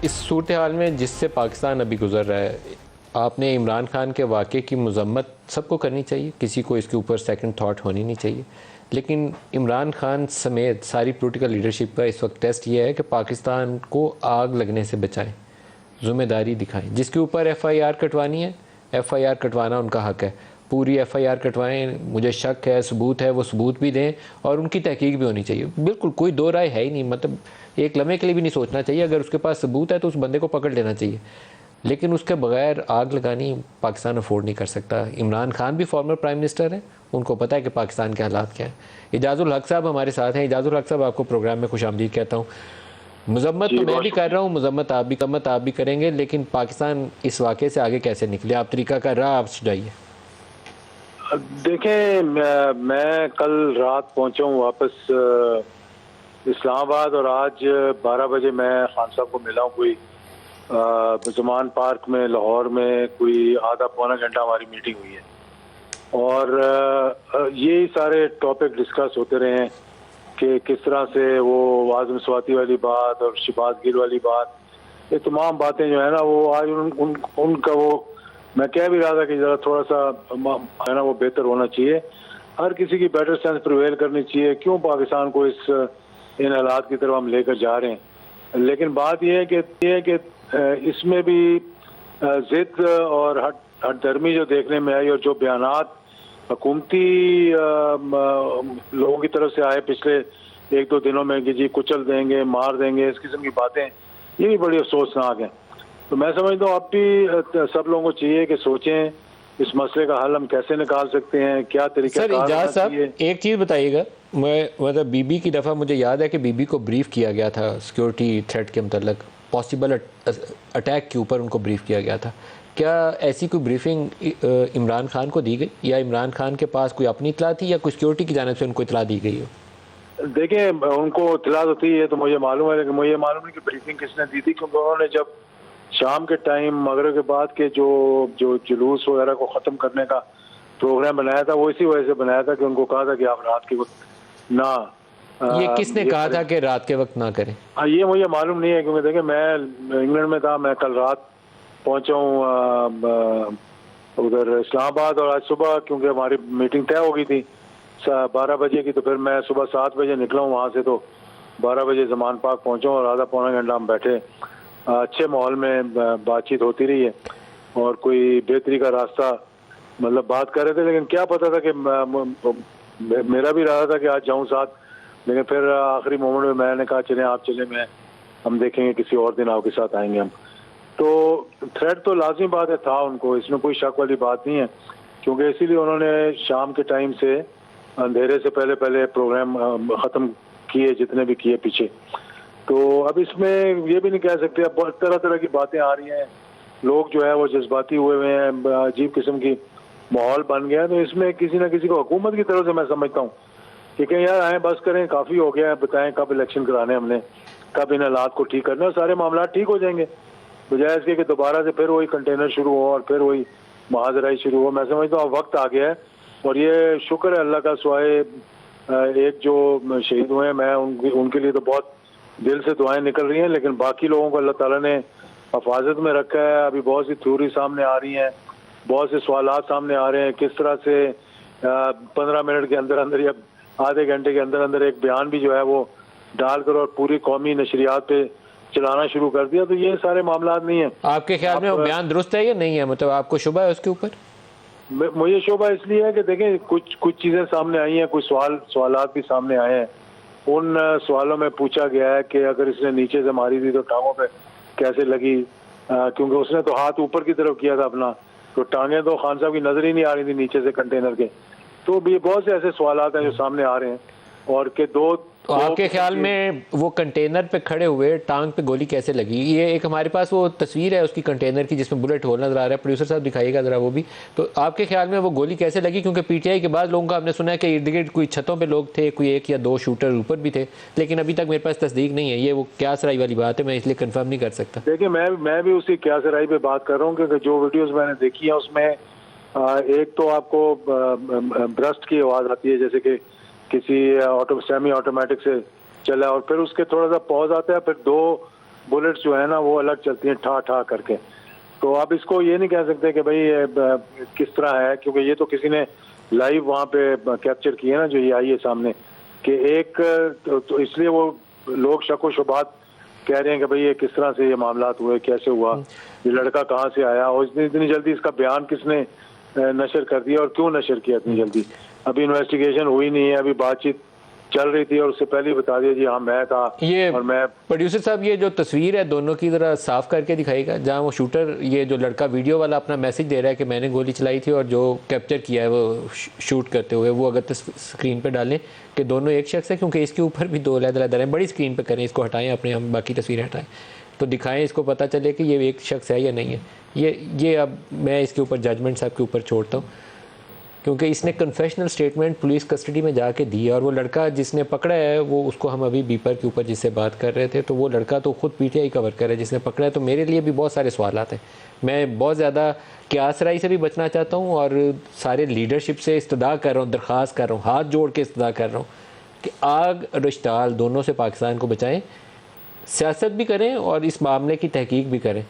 इस सूरत हाल में जिससे पाकिस्तान अभी गुजर रहा है, आपने इमरान खान के वाक़े की मज़म्मत सबको करनी चाहिए, किसी को इसके ऊपर सेकंड थाट होनी नहीं चाहिए। लेकिन इमरान खान समेत सारी पॉलिटिकल लीडरशिप का इस वक्त टेस्ट ये है कि पाकिस्तान को आग लगने से बचाएं, ज़िम्मेदारी दिखाएं। जिसके ऊपर FIR कटवानी है, FIR कटवाना उनका हक़ है। पूरी FIR कटवाएं, मुझे शक है, सबूत है, वो सबूत भी दें और उनकी तहकीक भी होनी चाहिए। बिल्कुल कोई दो राय है ही नहीं, मतलब एक लम्हे के लिए भी नहीं सोचना चाहिए। अगर उसके पास सबूत है तो उस बंदे को पकड़ लेना चाहिए, लेकिन उसके बगैर आग लगानी पाकिस्तान अफोर्ड नहीं कर सकता। इमरान खान भी फॉर्मर प्राइम मिनिस्टर हैं, उनको पता है कि पाकिस्तान के हालात क्या हैं। इजाज़ुल हक साहब हमारे साथ हैं। इजाज़ुल हक साहब, आपको प्रोग्राम में खुशामदीद कहता हूँ। मजम्मत तो मैं भी कर रहा हूँ, मजम्मत आप भी करेंगे, लेकिन पाकिस्तान इस वाक़े से आगे कैसे निकले, आप तरीका का राह आप सुझाइए। देखें, मैं कल रात पहुंचा हूँ वापस इस्लामाबाद और आज 12 बजे मैं खान साहब को मिला हूँ। कोई ज़मान पार्क में लाहौर में कोई आधा पौना घंटा हमारी मीटिंग हुई है और ये सारे टॉपिक डिस्कस होते रहे हैं कि किस तरह से वो आज़म स्वाति वाली बात और शहबाज गिल वाली बात, ये तमाम बातें जो है ना वो आज उनका वो मैं कह भी रहा था कि ज़रा थोड़ा सा है ना वो बेहतर होना चाहिए। हर किसी की बेटर सेंस प्रिवेल करनी चाहिए। क्यों पाकिस्तान को इन हालात की तरफ हम लेकर जा रहे हैं। लेकिन बात यह है कि इसमें भी जिद और हटधर्मी जो देखने में आई और जो बयानात हुकूमती लोगों की तरफ से आए पिछले 1-2 दिनों में कि जी कुचल देंगे, मार देंगे, इस किस्म की बातें, ये भी बड़ी अफसोसनाक हैं। तो मैं समझता हूँ अब भी सब लोगों को चाहिए कि सोचें इस मसले का हल हम कैसे निकाल सकते हैं, क्या तरीका सर इजाज़ साहब एक चीज़ बताइएगा, मैं मतलब बीबी की दफ़ा मुझे याद है कि बीबी को ब्रीफ किया गया था सिक्योरिटी थ्रेट के मतलब पॉसिबल अटैक के ऊपर उनको ब्रीफ किया गया था। क्या ऐसी कोई ब्रीफिंग इमरान खान को दी गई या इमरान खान के पास कोई अपनी इतला थी या कोई सिक्योरिटी की जानिब से उनको इतला दी गई हो? देखिए, उनको इतला तो थी, ये तो मुझे मालूम है, लेकिन मुझे मालूम नहीं कि ब्रीफिंग किसने दी थी, क्योंकि उन्होंने जब शाम के टाइम मगरिब के बाद के जो जुलूस वगैरह को ख़त्म करने का प्रोग्राम बनाया था वो इसी वजह से बनाया था कि उनको कहा था कि आप रात के वक्त ना ये किसने कहा था कि रात के वक्त ना करें? ये मुझे मालूम नहीं है, क्योंकि देखिए मैं इंग्लैंड में था, मैं कल रात पहुंचा हूँ उधर इस्लामाबाद और आज सुबह क्योंकि हमारी मीटिंग तय हो गई थी 12 बजे की, तो फिर मैं सुबह 7 बजे निकला हूँ वहाँ से, तो 12 बजे ज़मान पार्क पहुँचा हूँ और आधा पौना घंटा हम बैठे, अच्छे माहौल में बातचीत होती रही है और कोई बेहतरी का रास्ता मतलब बात कर रहे थे। लेकिन क्या पता था कि मेरा भी इरादा था कि आज जाऊं साथ, लेकिन फिर आखिरी मोमेंट में मैंने कहा चलें आप चलें, हम देखेंगे किसी और दिन आपके साथ आएंगे हम। तो थ्रेट तो लाजमी बात है था उनको, इसमें कोई शक वाली बात नहीं है, क्योंकि इसीलिए उन्होंने शाम के टाइम से अंधेरे से पहले प्रोग्राम ख़त्म किए जितने भी किए पीछे। तो अब इसमें ये भी नहीं कह सकते, अब बहुत तरह की बातें आ रही हैं, लोग जो है वो जज्बाती हुए हैं, अजीब किस्म की माहौल बन गया है। तो इसमें किसी ना किसी को हुकूमत की तरफ से मैं समझता हूँ कि कहीं यार आए बस करें, काफ़ी हो गया है, बताएं कब इलेक्शन कराने हमने, कब इन हालात को ठीक करना, सारे मामला ठीक हो जाएंगे, बजाय इसके कि दोबारा से फिर वही कंटेनर शुरू हो और फिर वही महाजराई शुरू हो। मैं समझता हूँ वक्त आ गया है और ये शुक्र है अल्लाह का, स्वाए एक जो शहीद हुए हैं मैं उनके लिए तो बहुत दिल से दुआएं निकल रही हैं, लेकिन बाकी लोगों को अल्लाह ताला ने हिफाजत में रखा है। अभी बहुत सी थ्योरी सामने आ रही हैं, बहुत से सवालात सामने आ रहे हैं, किस तरह से 15 मिनट के अंदर अंदर या आधे घंटे के अंदर अंदर एक बयान भी जो है वो डालकर और पूरी कौमी नशरियात पे चलाना शुरू कर दिया। तो ये सारे मामला नहीं है। आपके ख्याल में वो बयान दुरुस्त है या नहीं है, मतलब आपको शुबा है उसके ऊपर? मुझे शुबा इसलिए है कि देखें कुछ चीज़ें सामने आई हैं, कुछ सवालात भी सामने आए हैं। उन सवालों में पूछा गया है कि अगर इसने नीचे से मारी थी तो टांगों पे कैसे लगी, क्योंकि उसने तो हाथ ऊपर की तरफ किया था अपना, तो टांगे तो खान साहब की नजर ही नहीं आ रही थी नीचे से कंटेनर के। तो भी बहुत से ऐसे सवालात हैं जो सामने आ रहे हैं और के तो आपके ख्याल में वो कंटेनर पे खड़े हुए टांग पे गोली कैसे लगी? ये एक हमारे पास वो तस्वीर है उसकी कंटेनर की जिसमें बुलेट होल नजर आ रहा है, प्रोड्यूसर साहब दिखाइएगा जरा वो भी। तो आपके ख्याल में वो गोली कैसे लगी? क्योंकि PTI के बाद लोगों का हमने सुना है कि इर्द गिर्द कोई छतों पे लोग थे, कोई 1 या 2 शूटर ऊपर भी थे, लेकिन अभी तक मेरे पास तस्दीक नहीं है। ये वो क्या सराई वाली बात है, मैं इसलिए कन्फर्म नहीं कर सकता। देखिए, मैं भी उसी क्या सराई पे बात कर रहा हूँ, क्योंकि जो वीडियोज मैंने देखी है उसमें एक तो आपको ब्रस्ट की आवाज़ आती है जैसे कि किसी सेमी ऑटोमेटिक से चला, और फिर उसके थोड़ा सा पॉज आता है, फिर 2 बुलेट्स जो है ना वो अलग चलती हैं ठा ठा करके। तो आप इसको ये नहीं कह सकते कि भाई ये किस तरह है, क्योंकि ये तो किसी ने लाइव वहाँ पे कैप्चर किया ना, जो ये आई है सामने कि एक तो इसलिए वो लोग शक व शुबात कह रहे हैं कि भाई ये किस तरह से ये मामलात हुए, कैसे हुआ, ये लड़का कहाँ से आया, और इतनी जल्दी इसका बयान किसने नशर कर दिया और क्यों नशर किया इतनी जल्दी। अभी इन्वेस्टिगेशन हुई नहीं है, अभी बातचीत चल रही थी और उससे पहले ही बता दिया जी हाँ मैं था। ये और मैं प्रोड्यूसर साहब ये जो तस्वीर है दोनों की ज़रा साफ करके दिखाएगा, जहाँ वो शूटर ये जो लड़का वीडियो वाला अपना मैसेज दे रहा है कि मैंने गोली चलाई थी, और जो कैप्चर किया है वो शूट करते हुए, वो अगर स्क्रीन पे डालें कि दोनों एक शख्स है, क्योंकि इसके ऊपर भी दो लहदा हैं। बड़ी स्क्रीन पे करें, इसको हटाएं अपने, हम बाकी तस्वीरें हटाएं तो दिखाएं, इसको पता चले कि ये एक शख्स है या नहीं है। ये अब मैं इसके ऊपर जजमेंट साहब के ऊपर छोड़ता हूँ, क्योंकि इसने कन्फेशनल स्टेटमेंट पुलिस कस्टडी में जाके दी है, और वो लड़का जिसने पकड़ा है वो, उसको हम अभी बीपर के ऊपर जिससे बात कर रहे थे, तो वो लड़का तो खुद पीटीआई का वर्कर है जिसने पकड़ा है। तो मेरे लिए भी बहुत सारे सवालात हैं। मैं बहुत ज़्यादा क्यासराई से भी बचना चाहता हूँ और सारे लीडरशिप से इस्तदा कर रहा हूँ, दरख्वास्त कर रहा हूँ, हाथ जोड़ के इस्तदा कर रहा हूँ कि आग रश्ताल दोनों से पाकिस्तान को बचाएँ, सियासत भी करें और इस मामले की तहकीक भी करें।